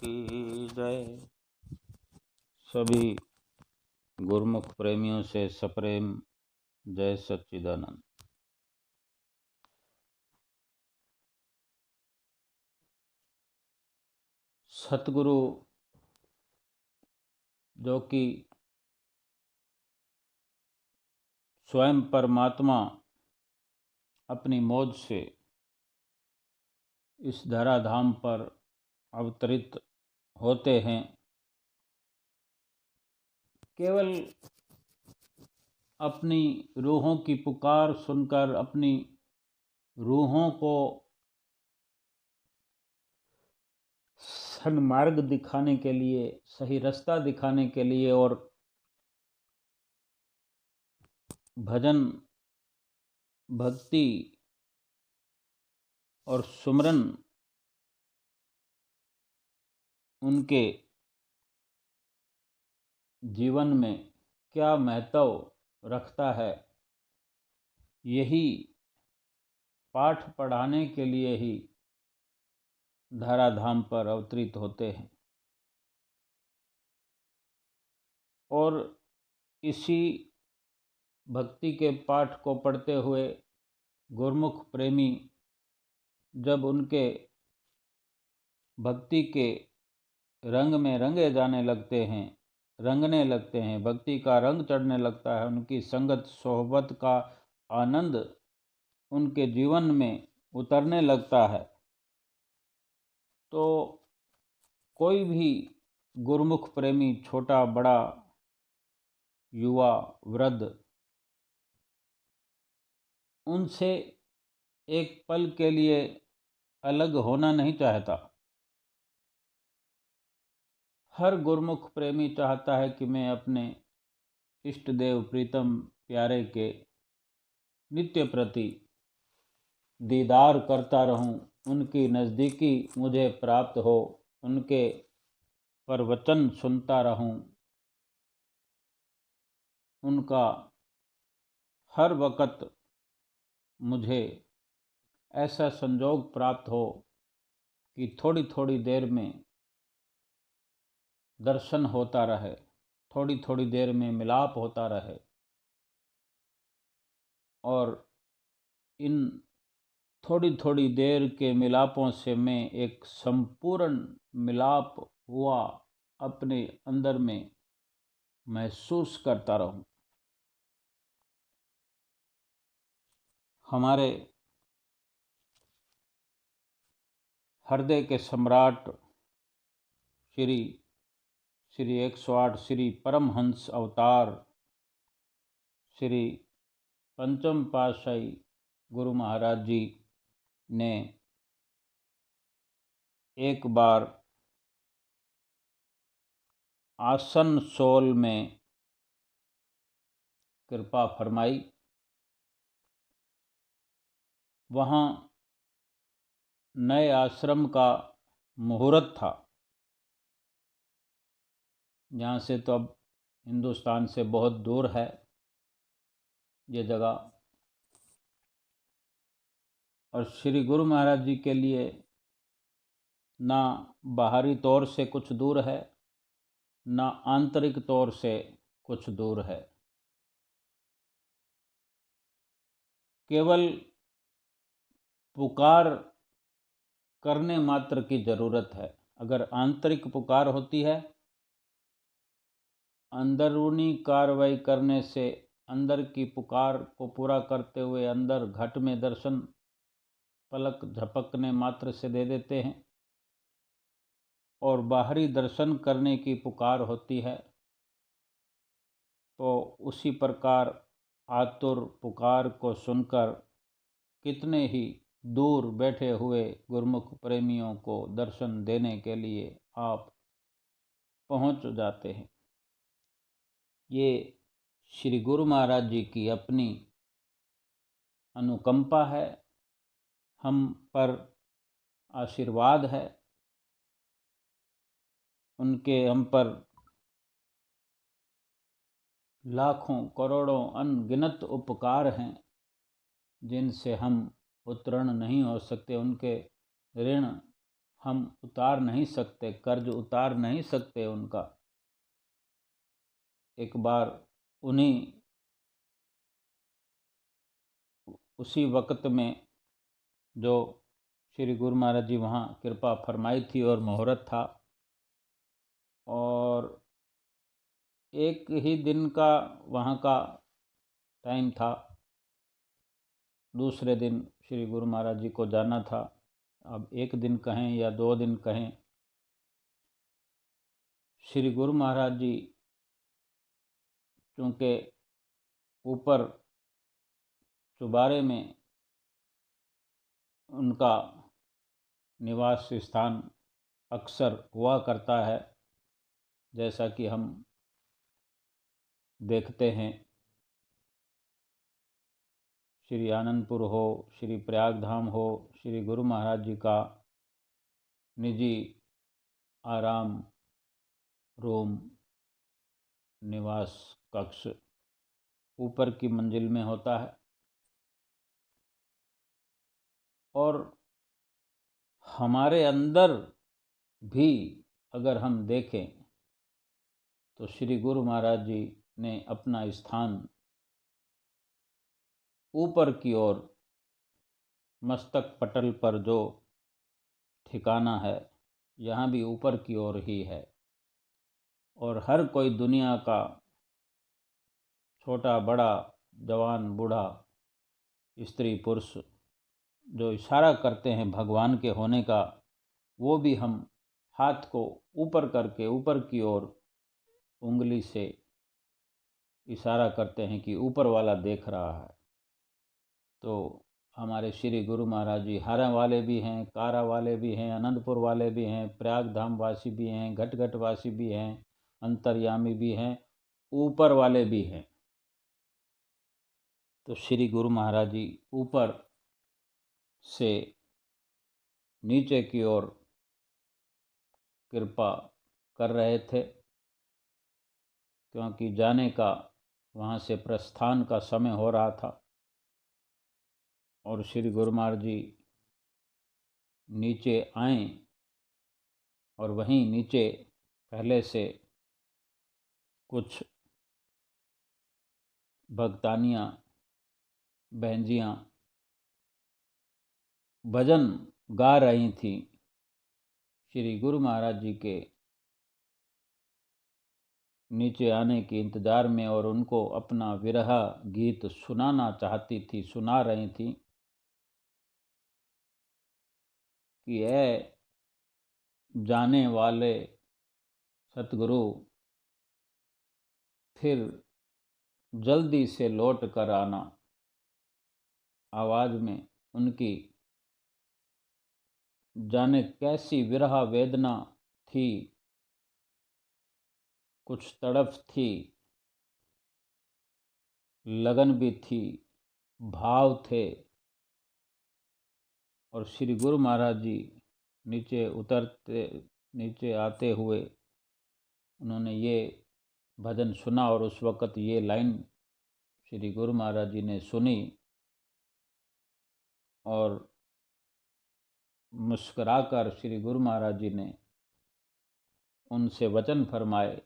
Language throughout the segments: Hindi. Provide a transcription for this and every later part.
की जय। सभी गुरुमुख प्रेमियों से सप्रेम जय सच्चिदानंद। सतगुरु जो कि स्वयं परमात्मा अपनी मौज से इस धराधाम पर अवतरित होते हैं, केवल अपनी रूहों की पुकार सुनकर अपनी रूहों को सन्मार्ग दिखाने के लिए, सही रास्ता दिखाने के लिए और भजन भक्ति और सुमरन उनके जीवन में क्या महत्व रखता है, यही पाठ पढ़ाने के लिए ही धराधाम पर अवतरित होते हैं। और इसी भक्ति के पाठ को पढ़ते हुए गुरुमुख प्रेमी जब उनके भक्ति के रंग में रंगे जाने लगते हैं, रंगने लगते हैं, भक्ति का रंग चढ़ने लगता है, उनकी संगत सोहबत का आनंद उनके जीवन में उतरने लगता है, तो कोई भी गुरुमुख प्रेमी, छोटा बड़ा, युवा वृद्ध, उनसे एक पल के लिए अलग होना नहीं चाहता। हर गुरुमुख प्रेमी चाहता है कि मैं अपने इष्ट देव प्रीतम प्यारे के नित्य प्रति दीदार करता रहूं, उनकी नज़दीकी मुझे प्राप्त हो, उनके प्रवचन सुनता रहूं, उनका हर वक़्त मुझे ऐसा संजोग प्राप्त हो कि थोड़ी थोड़ी देर में दर्शन होता रहे, थोड़ी थोड़ी देर में मिलाप होता रहे, और इन थोड़ी थोड़ी देर के मिलापों से मैं एक संपूर्ण मिलाप हुआ अपने अंदर में महसूस करता रहूं। हमारे हृदय के सम्राट श्री 108 श्री परमहंस अवतार श्री पंचम पातशाही गुरु महाराज जी ने एक बार आसनसोल में कृपा फरमाई। वहाँ नए आश्रम का मुहूर्त था। यहाँ से तो अब हिंदुस्तान से बहुत दूर है ये जगह, और श्री गुरु महाराज जी के लिए ना बाहरी तौर से कुछ दूर है, ना आंतरिक तौर से कुछ दूर है। केवल पुकार करने मात्र की ज़रूरत है। अगर आंतरिक पुकार होती है, अंदरूनी कार्रवाई करने से, अंदर की पुकार को पूरा करते हुए अंदर घट में दर्शन पलक झपकने मात्र से दे देते हैं, और बाहरी दर्शन करने की पुकार होती है तो उसी प्रकार आतुर पुकार को सुनकर कितने ही दूर बैठे हुए गुरुमुख प्रेमियों को दर्शन देने के लिए आप पहुंच जाते हैं। ये श्री गुरु महाराज जी की अपनी अनुकंपा है, हम पर आशीर्वाद है, उनके हम पर लाखों करोड़ों अनगिनत उपकार हैं जिनसे हम उत्तीर्ण नहीं हो सकते। उनके ऋण हम उतार नहीं सकते, कर्ज उतार नहीं सकते उनका। एक बार उसी वक्त में जो श्री गुरु महाराज जी वहाँ कृपा फरमाई थी और मुहूर्त था, और एक ही दिन का वहाँ का टाइम था। दूसरे दिन श्री गुरु महाराज जी को जाना था। अब एक दिन कहें या 2 दिन कहें, श्री गुरु महाराज जी चूँकि ऊपर चुबारे में उनका निवास स्थान अक्सर हुआ करता है, जैसा कि हम देखते हैं। श्री आनंदपुर हो, श्री प्रयाग धाम हो, श्री गुरु महाराज जी का निजी आराम रूम, निवास कक्ष ऊपर की मंजिल में होता है। और हमारे अंदर भी अगर हम देखें तो श्री गुरु महाराज जी ने अपना स्थान ऊपर की ओर मस्तक पटल पर जो ठिकाना है, यहाँ भी ऊपर की ओर ही है। और हर कोई दुनिया का छोटा बड़ा, जवान बूढ़ा, स्त्री पुरुष जो इशारा करते हैं भगवान के होने का, वो भी हम हाथ को ऊपर करके ऊपर की ओर उंगली से इशारा करते हैं कि ऊपर वाला देख रहा है। तो हमारे श्री गुरु महाराज जी हारा वाले भी हैं, कारा वाले भी हैं, आनंदपुर वाले भी हैं, प्रयाग धाम वासी भी हैं, घट घट वासी भी हैं, अंतर्यामी भी हैं, ऊपर वाले भी हैं। तो श्री गुरु महाराज जी ऊपर से नीचे की ओर कृपा कर रहे थे, क्योंकि जाने का वहाँ से प्रस्थान का समय हो रहा था। और श्री गुरु महाराज जी नीचे आए और वहीं नीचे पहले से कुछ भक्तानियाँ बहनजियाँ भजन गा रही थीं श्री गुरु महाराज जी के नीचे आने के इंतज़ार में, और उनको अपना विरह गीत सुनाना चाहती थी, सुना रही थी कि ऐ जाने वाले सतगुरु फिर जल्दी से लौट कर आना। आवाज़ में उनकी जाने कैसी विरह वेदना थी, कुछ तड़फ थी, लगन भी थी, भाव थे। और श्री गुरु महाराज जी नीचे आते हुए उन्होंने ये भजन सुना, और उस वक़्त ये लाइन श्री गुरु महाराज जी ने सुनी और मुस्कुराकर श्री गुरु महाराज जी ने उनसे वचन फरमाए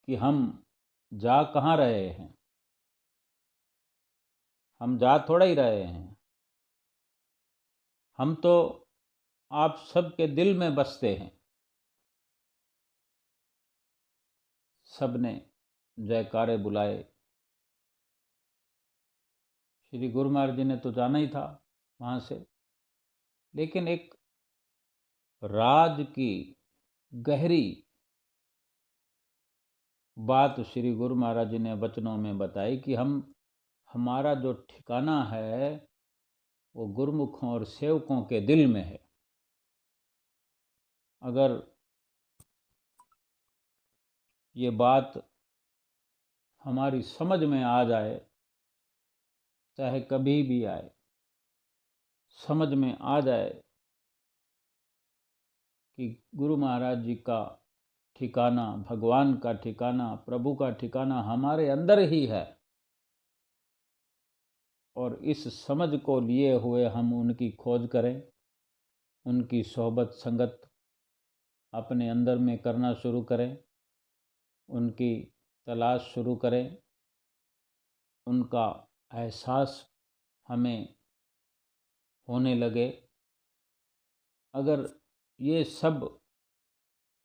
कि हम जा कहाँ रहे हैं, हम जा थोड़ा ही रहे हैं, हम तो आप सबके दिल में बसते हैं। सब ने जयकारे बुलाए। श्री गुरु महाराज जी ने तो जाना ही था वहाँ से, लेकिन एक राज की गहरी बात श्री गुरु महाराज जी ने वचनों में बताई कि हमारा जो ठिकाना है वो गुरुमुखों और सेवकों के दिल में है। अगर ये बात हमारी समझ में आ जाए, चाहे कभी भी आए, समझ में आ जाए कि गुरु महाराज जी का ठिकाना, भगवान का ठिकाना, प्रभु का ठिकाना हमारे अंदर ही है, और इस समझ को लिए हुए हम उनकी खोज करें, उनकी सोहबत संगत अपने अंदर में करना शुरू करें, उनकी तलाश शुरू करें, उनका एहसास हमें होने लगे। अगर ये सब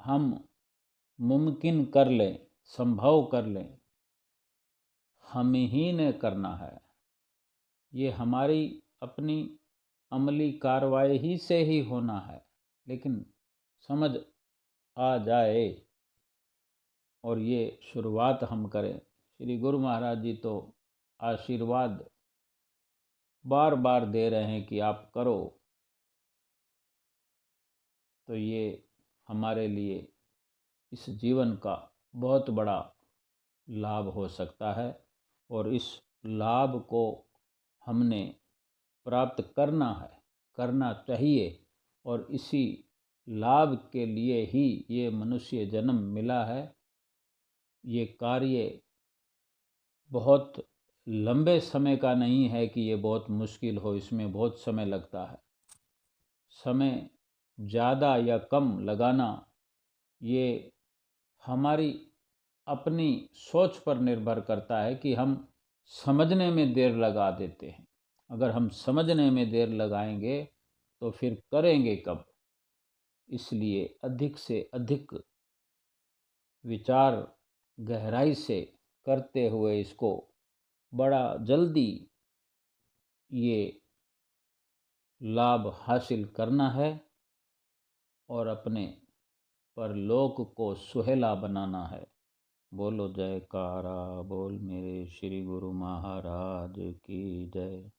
हम मुमकिन कर लें, संभव कर लें, हम ही ने करना है, ये हमारी अपनी अमली कार्रवाई ही से ही होना है, लेकिन समझ आ जाए और ये शुरुआत हम करें। श्री गुरु महाराज जी तो आशीर्वाद बार बार दे रहे हैं कि आप करो, तो ये हमारे लिए इस जीवन का बहुत बड़ा लाभ हो सकता है और इस लाभ को हमने प्राप्त करना है, करना चाहिए। और इसी लाभ के लिए ही ये मनुष्य जन्म मिला है। ये कार्य बहुत लंबे समय का नहीं है कि ये बहुत मुश्किल हो, इसमें बहुत समय लगता है। समय ज़्यादा या कम लगाना ये हमारी अपनी सोच पर निर्भर करता है कि हम समझने में देर लगा देते हैं। अगर हम समझने में देर लगाएंगे तो फिर करेंगे कब। इसलिए अधिक से अधिक विचार गहराई से करते हुए इसको बड़ा जल्दी ये लाभ हासिल करना है और अपने परलोक को सुहेला बनाना है। बोलो जयकारा बोल मेरे श्री गुरु महाराज की जय।